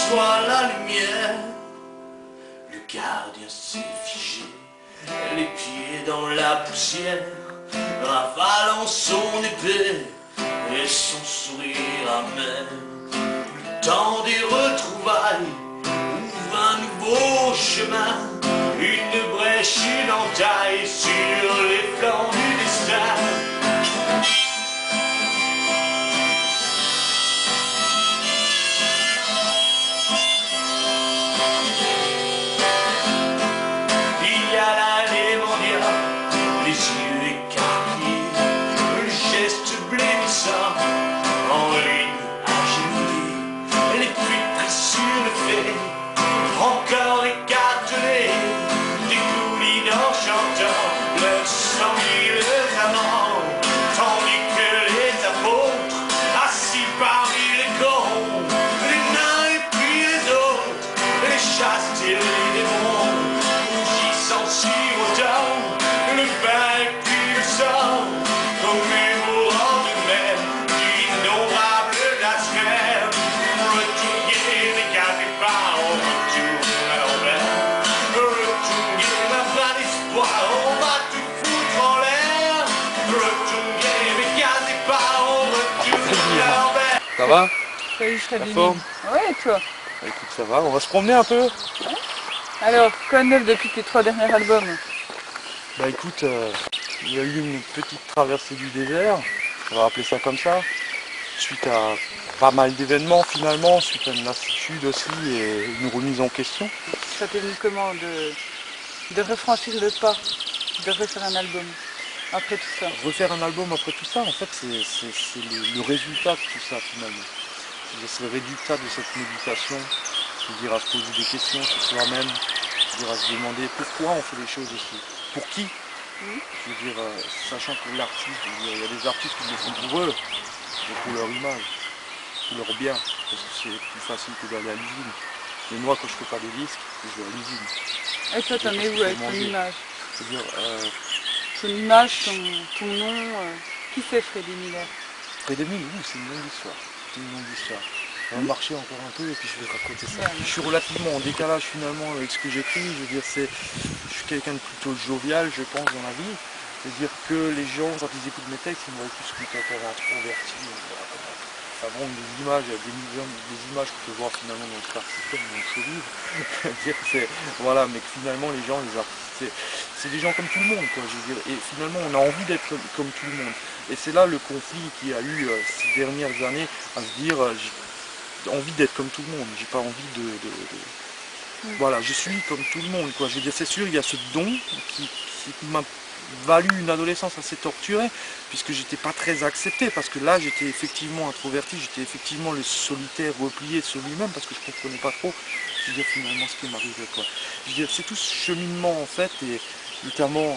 soit la lumière. Le gardien s'est figé, les pieds dans la poussière, ravalant son épée et son sourire amer. Le temps des retrouvailles ouvre un nouveau chemin, une brèche, une entaille sur les flancs du destin. Il y a l'allée mondiale, les yeux écarquillés, le geste blêmissant, en ligne agenouillée, les fuites prises sur le fait, encore écartelés, dégoulinant, chantant leurs 100 000 amants, tandis que les apôtres, assis parmi les cons, les nains et puis les autres, les chastes et les démons, rougissant sirotant le pain et puis le sang, commémorant de même d'innombrables blasphèmes. Retournez, regardez pas, on retourne à l'envers. Retournez, n'a pas d'espoir, on va tout foutre en l'air. Retournez, regardez pas, on retourne à l'envers. Ça va? Salut, je La forme? Ouais, et toi? Bah, écoute, ça va, on va se promener un peu. Alors, quoi de neuf depuis tes 3 derniers albums? Bah écoute, il y a eu une petite traversée du désert, on va appeler ça comme ça, suite à pas mal d'événements finalement, suite à une lassitude aussi et une remise en question. Ça t'est venu comment de refranchir le pas, de refaire un album après tout ça? Refaire un album après tout ça, en fait, c'est le résultat de tout ça finalement. C'est le résultat de cette méditation, c'est-à-dire à se poser des questions sur soi-même, c'est-à-dire à se demander pourquoi on fait les choses aussi, pour qui. Je veux dire, sachant que l'artiste, il y a des artistes qui le font pour eux, et pour leur image, pour leur bien, parce que c'est plus facile que d'aller à l'usine. Mais moi, quand je fais pas des disques, je vais à l'usine. Et toi, t'en es où avec ton image? C'est-à-dire, Ton image, ton nom, qui c'est Freddy Miller? Freddy Miller, c'est une longue histoire. C'est une longue histoire. On va marcher encore un peu et puis je vais raconter ça. Ouais. Je suis relativement en décalage finalement avec ce que j'écris. Je veux dire, je suis quelqu'un de plutôt jovial, je pense, dans la vie. C'est-à-dire que les gens, quand ils écoutent mes textes, ils me voient plus comme quelqu'un d'introverti. Ça vend des images, des images qu'on peut voir finalement dans le star system, dans le showbiz. Voilà, mais que finalement les gens, les artistes, c'est des gens comme tout le monde, quoi. Je veux dire, et finalement on a envie d'être comme tout le monde. Et c'est là le conflit qu'il y a eu ces dernières années, à se dire j'ai envie d'être comme tout le monde, j'ai pas envie Voilà, je suis comme tout le monde, quoi. Je veux dire, c'est sûr, il y a ce don qui m'a valu une adolescence assez torturée, puisque j'étais pas très accepté, parce que là j'étais effectivement introverti, j'étais effectivement le solitaire replié sur lui-même, parce que je comprenais pas trop, je veux dire, finalement ce qui m'arrivait, quoi. Je veux dire, c'est tout ce cheminement en fait, et notamment,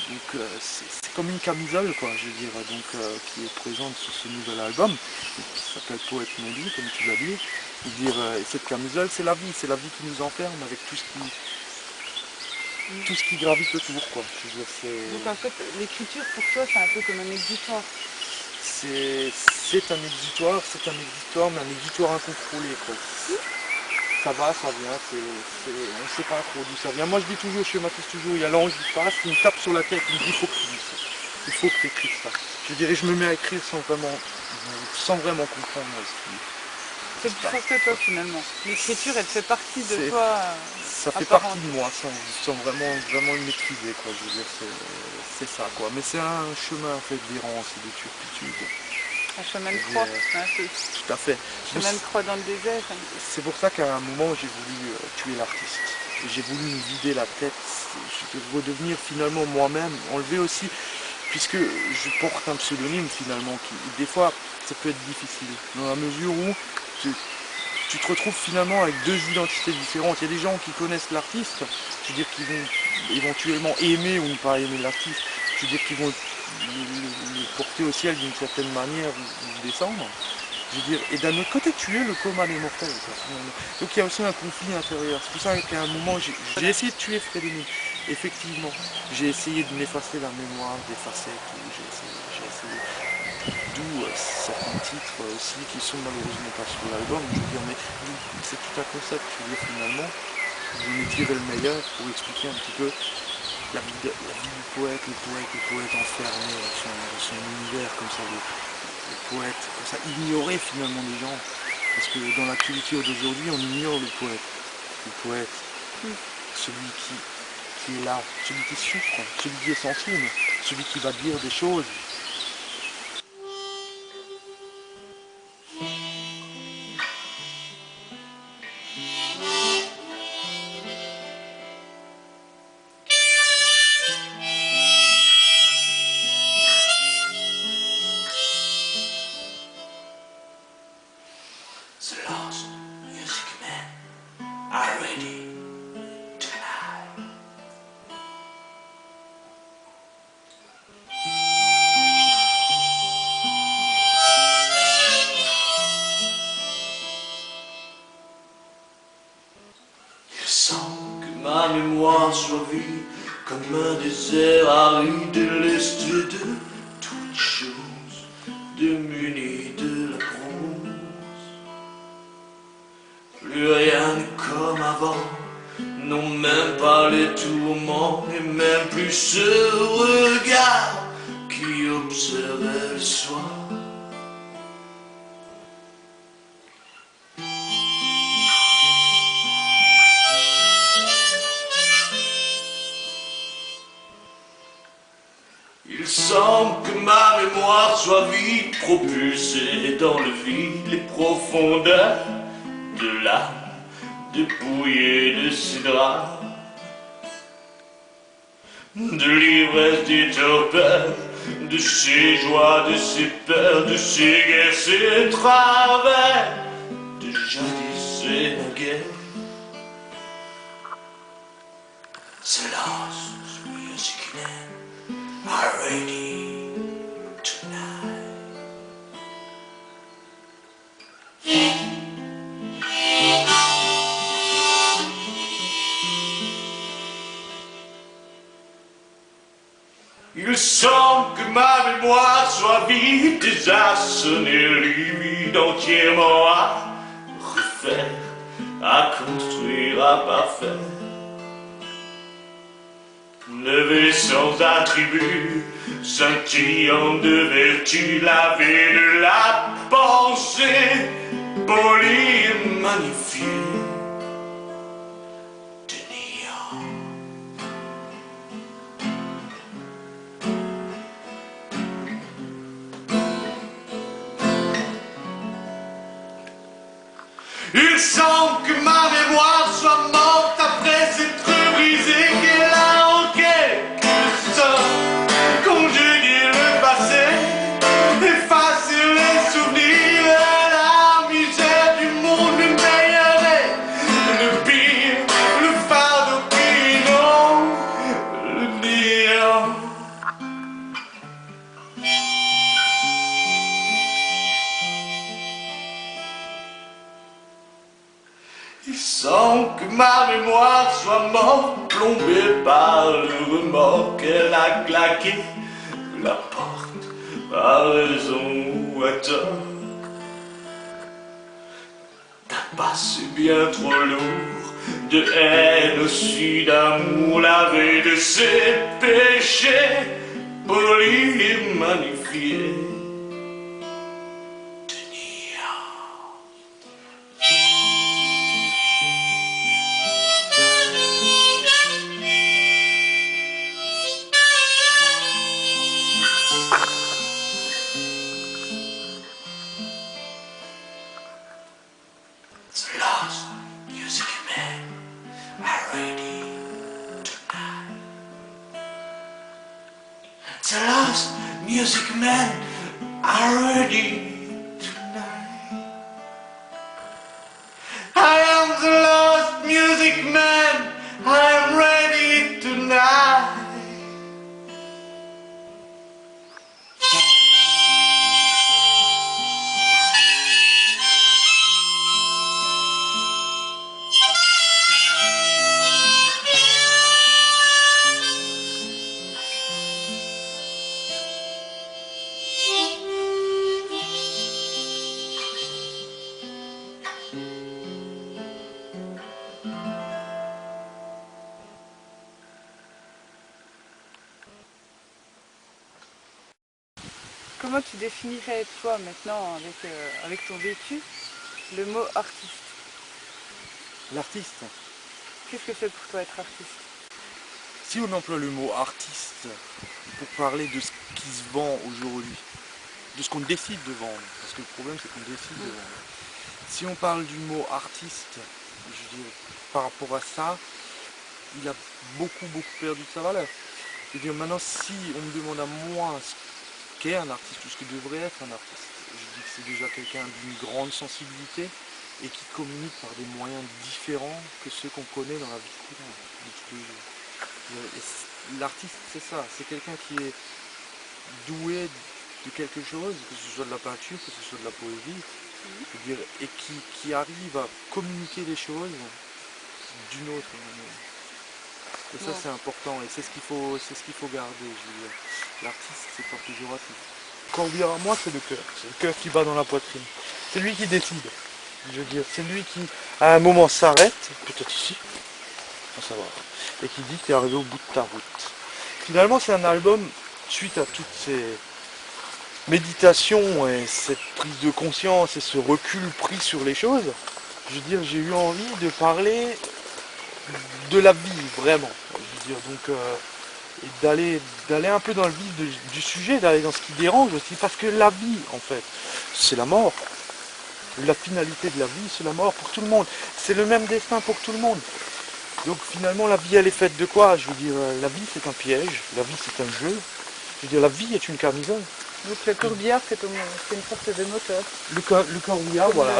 donc c'est comme une camisole, quoi, je veux dire, donc qui est présente sur ce nouvel album, qui s'appelle Poète Maudit, comme tu l'as dit. Je veux dire, et cette camisole, c'est la vie qui nous enferme avec tout ce qui gravite autour, quoi. Je veux dire, donc en fait, l'écriture pour toi, c'est un peu comme un exutoire. C'est un exutoire, mais un exutoire incontrôlé, quoi. Ça va, ça vient, on ne sait pas trop d'où ça vient. Moi je dis toujours, je schématise toujours, il y a l'ange qui passe, il me tape sur la tête, il me dit il faut que tu dises ça, il faut que tu écrives ça. Je dirais, je me mets à écrire sans vraiment comprendre ce C'est plus fort que toi finalement. L'écriture, elle fait partie de toi. Ça fait partie de moi, sans vraiment le maîtriser, quoi. Je veux dire, c'est ça, quoi. Mais c'est un chemin en fait d'errance et de turpitude. Un chemin de croix, tout à fait. Chemin de croix dans le désert. C'est pour ça qu'à un moment j'ai voulu tuer l'artiste. J'ai voulu me vider la tête, redevenir finalement moi-même, enlever aussi, puisque je porte un pseudonyme finalement, qui des fois ça peut être difficile, dans la mesure où tu te retrouves finalement avec deux identités différentes. Il y a des gens qui connaissent l'artiste, je veux dire qu'ils vont éventuellement aimer ou ne pas aimer l'artiste, je veux dire qu'ils vont le porter au ciel d'une certaine manière ou descendre. Je veux dire, et d'un autre côté, tu es le coma des mortels. Donc il y a aussi un conflit intérieur. C'est pour ça qu'à un moment, j'ai essayé de tuer Frédéric. Effectivement, j'ai essayé de m'effacer la mémoire, d'effacer tout. J'ai essayé d'où certains titres aussi qui sont malheureusement pas sur l'album, je veux dire, mais c'est tout un concept, je veux dire, finalement, vous en tirez le meilleur pour expliquer un petit peu la vie du poète, le poète enfermé dans son univers, comme ça, le poète, comme ça, ignorer finalement les gens, parce que dans la culture d'aujourd'hui, on ignore le poète, celui qui est là, celui qui souffre, celui qui est sensible, celui qui va dire des choses. The lost music men are ready tonight. Il semble que ma mémoire soit vide, comme un désert aride, lesté de toutes choses, démuni de la bronze. Plus rien n'est comme avant, non même pas les tourments, et même plus ce regard qui observait le soir. Il semble que ma mémoire soit vide, propulsée dans le vide, les profondeurs de l'âme, dépouillée de ses draps, de l'ivresse des torpeurs, de ses joies, de ses peurs, de ses guerres, ses travers, de jadis et naguère. The lost music men are ready tonight. Il semble que ma mémoire soit vide, désarçonnée, livide, entièrement à refaire, à construire, à parfaire. Levé sans attribut, scintillant de vertu, lavé de la pensée, poli et magnifié de néant. Il semble que ma mémoire soit morte après s'être brisée, qu'elle a en quelque sorte congédié le passé, effacé les souvenirs, la misère du monde, le meilleur et le pire, le fardeau qui non, le néant. Il semble que ma mémoire soit morte, plombée par le remords qu'elle a claqué la porte, à raison ou à tort, d'un passé bien trop lourd, de haine aussi, d'amour lavé de ses péchés, poli et magnifié. The lost music men are ready tonight. The lost music men are ready tonight. I am the lost music man, I am ready tonight. comment tu définirais, toi, maintenant, avec ton vécu, le mot artiste? L'artiste, Qu'est-ce que c'est pour toi être artiste? si on emploie le mot artiste pour parler de ce qui se vend aujourd'hui, de ce qu'on décide de vendre, parce que le problème c'est qu'on décide de vendre. Si on parle du mot artiste, je dirais, par rapport à ça, il a beaucoup perdu de sa valeur. Je veux dire, maintenant, si on me demande à moi ce qu'est un artiste ou ce que devrait être un artiste, je dis que c'est déjà quelqu'un d'une grande sensibilité et qui communique par des moyens différents que ceux qu'on connaît dans la vie courante de tous les jours. L'artiste, c'est ça, c'est quelqu'un qui est doué de quelque chose, que ce soit de la peinture, que ce soit de la poésie, je veux dire, et qui arrive à communiquer des choses d'une autre manière. Et ça, c'est important, et c'est ce qu'il faut garder. Je veux dire, l'artiste, c'est pas péjoratif. Quand on vient à moi, c'est le cœur qui bat dans la poitrine. C'est lui qui décide. Je veux dire, c'est lui qui, à un moment, s'arrête, peut-être ici, ça va, et qui dit que tu es arrivé au bout de ta route. Finalement, c'est un album suite à toutes ces méditations et cette prise de conscience et ce recul pris sur les choses. Je veux dire, j'ai eu envie de parler de la vie, vraiment. Je veux dire, donc, et d'aller un peu dans le vif du sujet, d'aller dans ce qui dérange aussi, parce que la vie, en fait, c'est la mort. La finalité de la vie, c'est la mort pour tout le monde. C'est le même destin pour tout le monde. Donc finalement, la vie, elle est faite de quoi? Je veux dire, la vie, c'est un piège. La vie, c'est un jeu. Je veux dire, la vie est une camisole. Donc le corbillard, c'est une sorte de moteur. Le corbillard, voilà.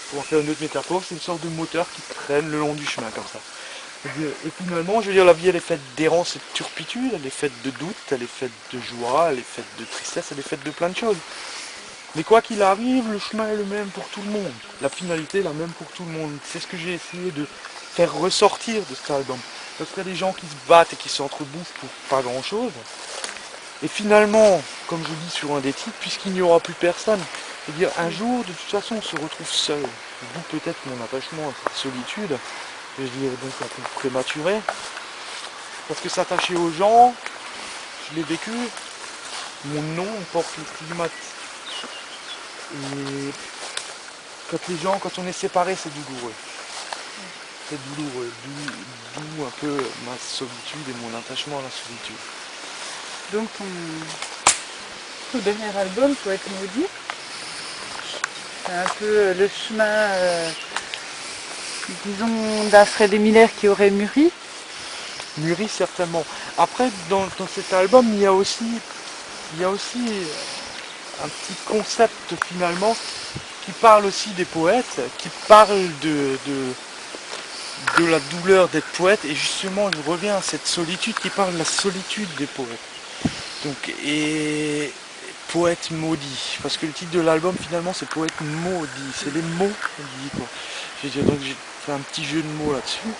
Pour en faire une autre métaphore, c'est une sorte de moteur qui traîne le long du chemin, comme ça. Et finalement, je veux dire, la vie, elle est faite d'errance et de turpitude, elle est faite de doute, elle est faite de joie, elle est faite de tristesse, elle est faite de plein de choses. Mais quoi qu'il arrive, le chemin est le même pour tout le monde. La finalité est la même pour tout le monde. C'est ce que j'ai essayé de faire ressortir de cet album. Parce qu'il y a des gens qui se battent et qui s'entrebouffent pour pas grand chose. Et finalement, comme je dis sur un des titres, puisqu'il n'y aura plus personne, c'est-à-dire un jour, de toute façon, on se retrouve seul. D'où peut-être mon attachement à cette solitude, je veux dire donc un peu prématuré. Parce que s'attacher aux gens, je l'ai vécu, mon nom porte le stigmate. Et quand on est séparé, c'est douloureux. C'est douloureux, d'où un peu ma solitude et mon attachement à la solitude. Donc ton dernier album, Poète maudit, c'est un peu le chemin, disons, d'un Fred et Miller qui aurait mûri. Mûri certainement. Après, dans cet album, il y a aussi un petit concept finalement qui parle aussi des poètes, qui parle de la douleur d'être poète, et justement je reviens à cette solitude qui parle de la solitude des poètes. Donc, et poète maudit, parce que le titre de l'album finalement c'est poète maudit, c'est les mots maudits quoi. Donc j'ai fait un petit jeu de mots là-dessus.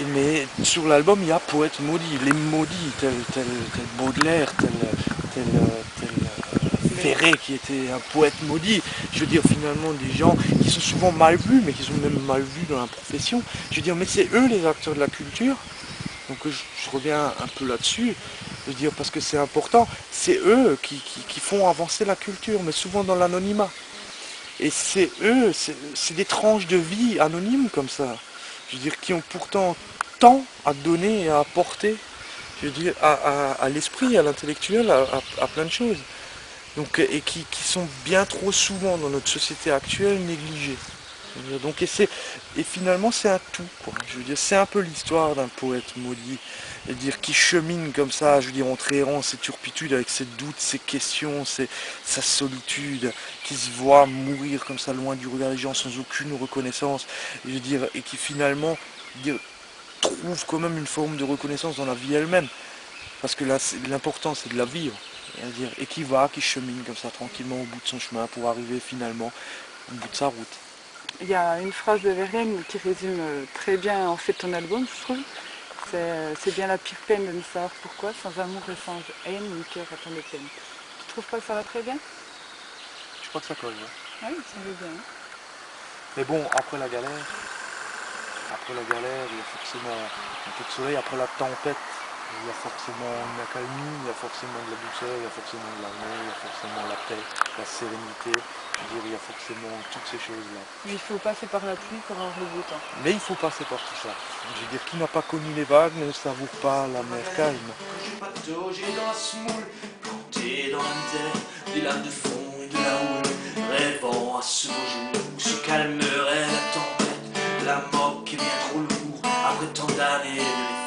Mais sur l'album il y a poète maudit, les maudits, tel Baudelaire, tel Ferré qui était un poète maudit. Je veux dire finalement des gens qui sont souvent mal vus, mais qui sont même mal vus dans la profession. Je veux dire, mais c'est eux les acteurs de la culture. Donc je reviens un peu là-dessus. Je veux dire, parce que c'est important, c'est eux qui font avancer la culture, mais souvent dans l'anonymat. Et c'est eux, c'est des tranches de vie anonymes comme ça. Je veux dire, qui ont pourtant tant à donner et à apporter, je veux dire, à l'esprit, à l'intellectuel, à plein de choses. Donc, et qui sont bien trop souvent dans notre société actuelle négligés. Donc, et finalement c'est un tout, quoi. Je veux dire, c'est un peu l'histoire d'un poète maudit, et dire qui chemine comme ça, je veux dire, entre errance, ses turpitudes, avec ses doutes, ses questions, sa solitude, qui se voit mourir comme ça loin du regard des gens sans aucune reconnaissance, je veux dire, et qui finalement trouve quand même une forme de reconnaissance dans la vie elle-même, parce que là l'important c'est de la vivre, et qui chemine comme ça tranquillement au bout de son chemin pour arriver finalement au bout de sa route. Il y a une phrase de Verlaine qui résume très bien en fait ton album, je trouve. C'est bien la pire peine de ne savoir pourquoi, sans amour et sans haine, mon cœur attend de peine. Tu trouves pas que ça va très bien? Je crois que ça colle, ouais. Oui, ça va bien. Mais bon, après la galère, il y a forcément un peu de soleil, après la tempête, Il y a forcément une accalmie, il y a forcément de la douceur, il y a forcément de l'amour, il y a forcément la paix, la sérénité. Je veux dire, il y a forcément toutes ces choses-là. Mais il faut passer par la pluie pour avoir le beau temps. Mais il faut passer par tout ça. Je veux dire, qui n'a pas connu les vagues ne savoure pas la mer calme. Quand j'ai pataugé dans la semoule, planté dans la misère, des lames de fond et de la houle, rêvant à ce beau jour où se calmerait la tempête, la moque est bien trop lourd après tant d'années de défaite.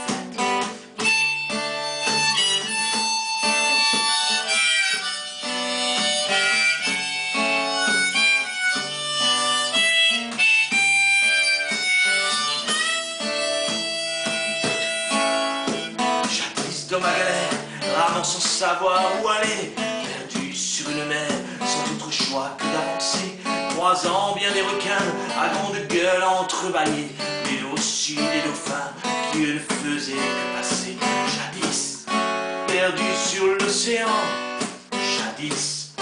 Dans ma galère, ramant sans savoir où aller, perdu sur une mer, sans autre choix que d'avancer, croisant bien des requins à grande gueule entrebâillés, mais aussi des dauphins qui eux ne faisaient que passer. Jadis, perdu sur l'océan, jadis,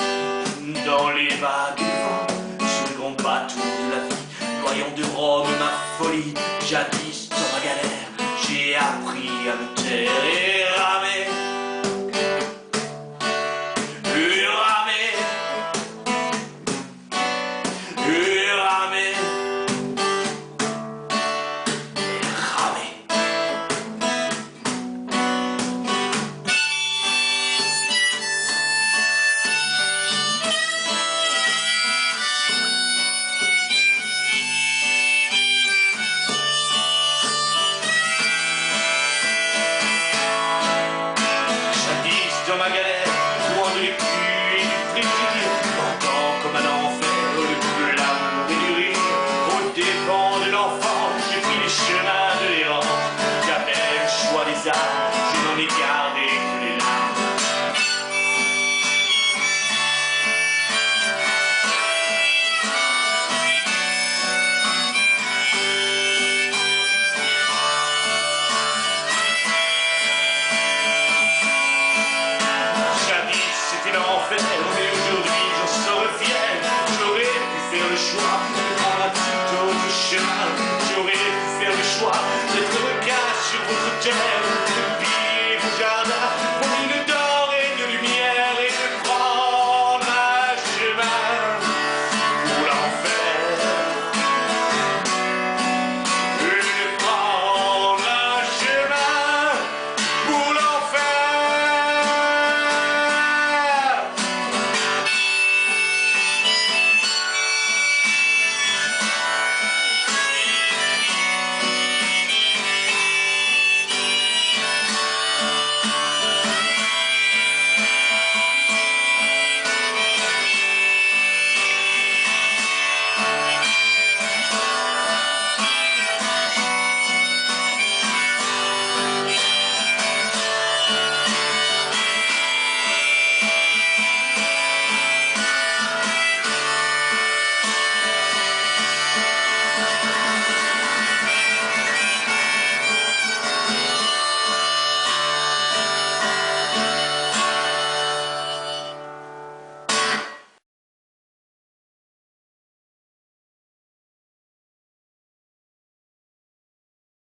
dans les vagues du vent, sur le grand bateau de la vie, noyant de Rome ma folie, jadis dans ma galère, j'ai appris à me taire et ramer, et ramer, et ramer, et ramer. Dans ma galère, loin de l'écu et du plaisir, entends comme un enfer le goût de l'amour et du rire. Aux dépens de l'enfant, j'ai pris les chemins de l'errance. J'avais le choix des armes, je n'en ai gardé que les larmes. Mais aujourd'hui j'en sors fier. J'aurais pu faire le choix de prendre un tout autre chemin. J'aurais pu faire le choix